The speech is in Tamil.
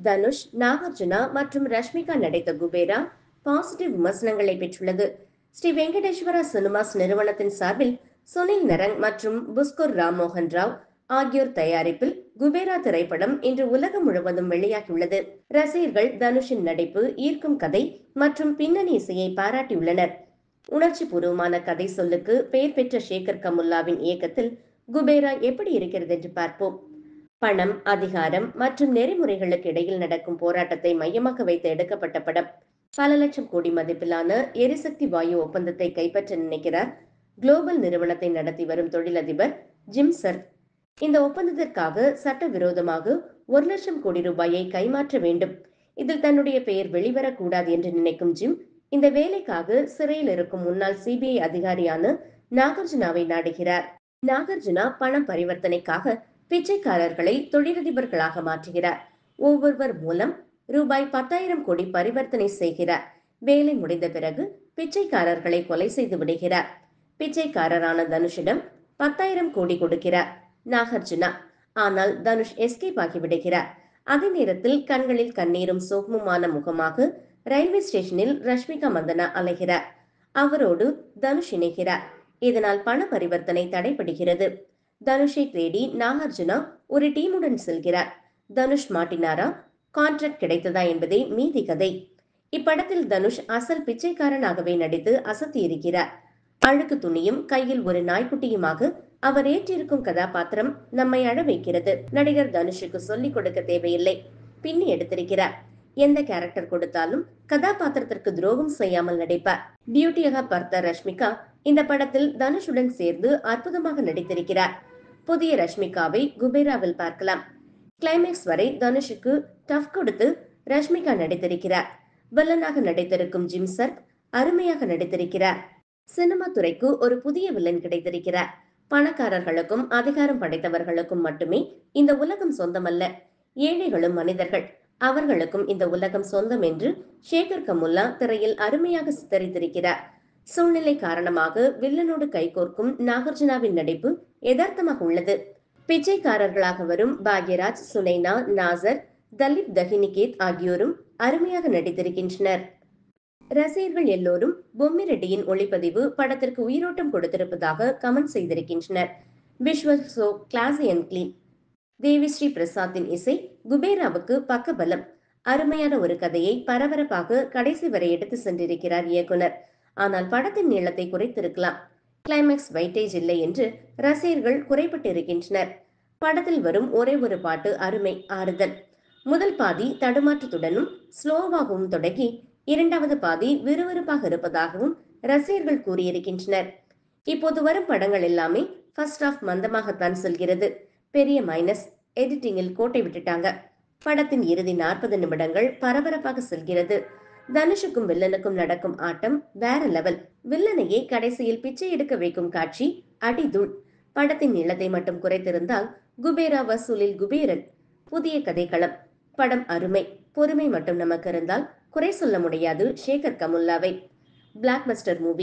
தனுஷ், நாகார்ஜுனா மற்றும் ரஷ்மிகா நடித்த குபேரா பாசிட்டிவ் விமர்சனங்களை பெற்றுள்ளது. ஸ்ரீ வெங்கடேஸ்வரா சினிமாஸ் நிறுவனத்தின் சார்பில் சுனில் நரங் மற்றும் புஷ்கர் ராம்மோகன் ராவ் ஆகியோர் தயாரிப்பில் குபேரா திரைப்படம் இன்று உலகம் முழுவதும் வெளியாகியுள்ளது. ரசிகர்கள் தனுஷின் நடிப்பு, ஈர்க்கும் கதை மற்றும் பின்னணி இசையை பாராட்டியுள்ளனர். உணர்ச்சி பூர்வமான கதை சொல்லுக்கு பெயர் பெற்ற சேகர் கமுல்லாவின் இயக்கத்தில் குபேரா எப்படி இருக்கிறது என்று பார்ப்போம். பணம், அதிகாரம் மற்றும் நெறிமுறைகளுக்கு இடையில் நடக்கும் போராட்டத்தை மையமாக வைத்து எடுக்கப்பட்ட படம். பல லட்சம் கோடி மதிப்பிலான எரிசக்தி வாயு ஒப்பந்தத்தை கைப்பற்ற நினைக்கிறார் குளோபல் நிறுவனத்தை நடத்தி வரும் தொழிலதிபர் ஜிம் சர்க். இந்த ஒப்பந்தத்திற்காக சட்டவிரோதமாக 1,00,000 கோடி ரூபாயை கைமாற்ற வேண்டும். இதில் தன்னுடைய பெயர் வெளிவரக்கூடாது என்று நினைக்கும் ஜிம் இந்த வேலைக்காக சிறையில் இருக்கும் முன்னாள் சிபிஐ அதிகாரியான நாகார்ஜுனாவை நாடுகிறார். நாகார்ஜுனா பண பரிவர்த்தனைக்காக பிச்சைக்காரர்களை தொழிலதிபர்களாக மாற்றுகிறார். ஒவ்வொருவர் மூலம் ரூபாய் 10,000 கோடி பரிவர்த்தனை செய்கிறார். வேலை முடிந்த பிறகு பிச்சைக்காரர்களை கொலை செய்து விடுகிறார். பிச்சைக்காரரான தனுஷிடம் 10,000 கோடி கொடுக்கிறார் நாகார்ஜுனா. ஆனால் தனுஷ் எஸ்கேப் ஆகிவிடுகிறார். அதே நேரத்தில் கண்களில் கண்ணீரும் சோகமுமான முகமாக ரயில்வே ஸ்டேஷனில் ரஷ்மிகா மந்தனா அலைகிறார். அவரோடு தனுஷ் இணைகிறார். இதனால் பண பரிவர்த்தனை தடைபடுகிறது. தனுஷை தேடி நாகார்ஜுனா ஒரு டீமுடன் செல்கிறார். தனுஷ் மாட்டினாரா, கான்ட்ராக்ட் கிடைத்ததா என்பதே மீதி கதை. இப்படத்தில் தனுஷ் அசல் பிச்சைக்காரனாகவே நடித்து அசத்தி இருக்கிறார். அழுக்கு துணியும் கையில் ஒரு நாய்க்குட்டியுமாக அவர் ஏற்றிருக்கும் கதாபாத்திரம் நம்மை அழ வைக்கிறது. நடிகர் தனுஷுக்கு சொல்லிக் கொடுக்க தேவையில்லை, பின்னி எடுத்திருக்கிறார். எந்த கேரக்டர் கொடுத்தாலும் கதாபாத்திரத்திற்கு துரோகம் செய்யாமல் நடிப்பார். பியூட்டியாக பார்த்த ரஷ்மிகா இந்த படத்தில் தனுஷுடன் சேர்ந்து அற்புதமாக நடித்திருக்கிறார். புதிய ரஷ்மிகாவை குபேராவில் பார்க்கலாம். கிளைமேக்ஸ் வரை தனுஷுக்கு டஃப் கொடுத்து ரஷ்மிகா நடித்திருக்கிறார். வில்லனாக நடித்திருக்கும் ஜிம் சர்க் அருமையாக நடித்திருக்கிறார். சினிமா துறைக்கு ஒரு புதிய வில்லன் கிடைத்திருக்கிறார். பணக்காரர்களுக்கும் அதிகாரம் படைத்தவர்களுக்கும் மட்டுமே இந்த உலகம் சொந்தமல்ல. ஏழைகளும் மனிதர்கள், அவர்களுக்கும் இந்த உலகம் சொந்தம் என்று சேகர் கமுல்லா திரையில் அருமையாக சித்தரித்திருக்கிறார். சூழ்நிலை காரணமாக வில்லனோடு கைகோர்க்கும் நாகார்ஜுனாவின் நடிப்பு யதார்த்தமாக உள்ளது. பிச்சைக்காரர்களாக வரும் பாக்யராஜ், சுனைனா, நாசர், தலிப் தஹினிகேத் ஆகியோரும் அருமையாக நடித்திருக்கின்றனர். ரசிகர்கள் எல்லோரும் பொம்மி ரெட்டியின் ஒளிப்பதிவு படத்திற்கு உயிரோட்டம் கொடுத்திருப்பதாக கமெண்ட் செய்திருக்கின்றனர். Visual so classy and clean. Devi Sri பிரசாத்தின் இசை குபேராவுக்கு பக்கபலம். அருமையான ஒரு கதையை பரபரப்பாக கடைசி வரை எடுத்து சென்றிருக்கிறார் இயக்குனர். ஆனால் படத்தின் நீளத்தை குறைத்திருக்கலாம். கிளைமேக்ஸ் வெயிட்டேஜ் இல்லை என்று ரசிகர்கள் குறைபட்டு இருக்கின்றனர். படத்தில் வரும் ஒரே ஒரு பாட்டு அருமை, ஆறுதல். முதல் பாதி தடுமாற்றத்துடனும் ஸ்லோவாகவும் தொடங்கி இரண்டாவது பாதி விறுவிறுப்பாக இருப்பதாகவும் ரசிகர்கள் கூறியிருக்கின்றனர். இப்போது வரும் படங்கள் எல்லாமே ஃபர்ஸ்ட் ஆஃப் மந்தமாகத்தான் செல்கிறது. பெரிய மைனஸ், எடிட்டிங்கில் கோட்டை விட்டுட்டாங்க. படத்தின் இறுதி 40 நிமிடங்கள் பரபரப்பாக செல்கிறது. தனுஷுக்கும் வில்லனுக்கும் நடக்கும் ஆட்டம் வேற லெவல். வில்லனையே கடைசியில் பிச்சை எடுக்க வைக்கும் காட்சி அடிதூள். படத்தின் நீளத்தை மட்டும் குறைத்திருந்தால் குபேரா வசூலில் குபேரன். புதிய கதைக்களம். படம் அருமை. பொறுமை மட்டும் நமக்கு இருந்தால் குறை சொல்ல முடியாது சேகர் கமுல்லாவை. Blockbuster movie.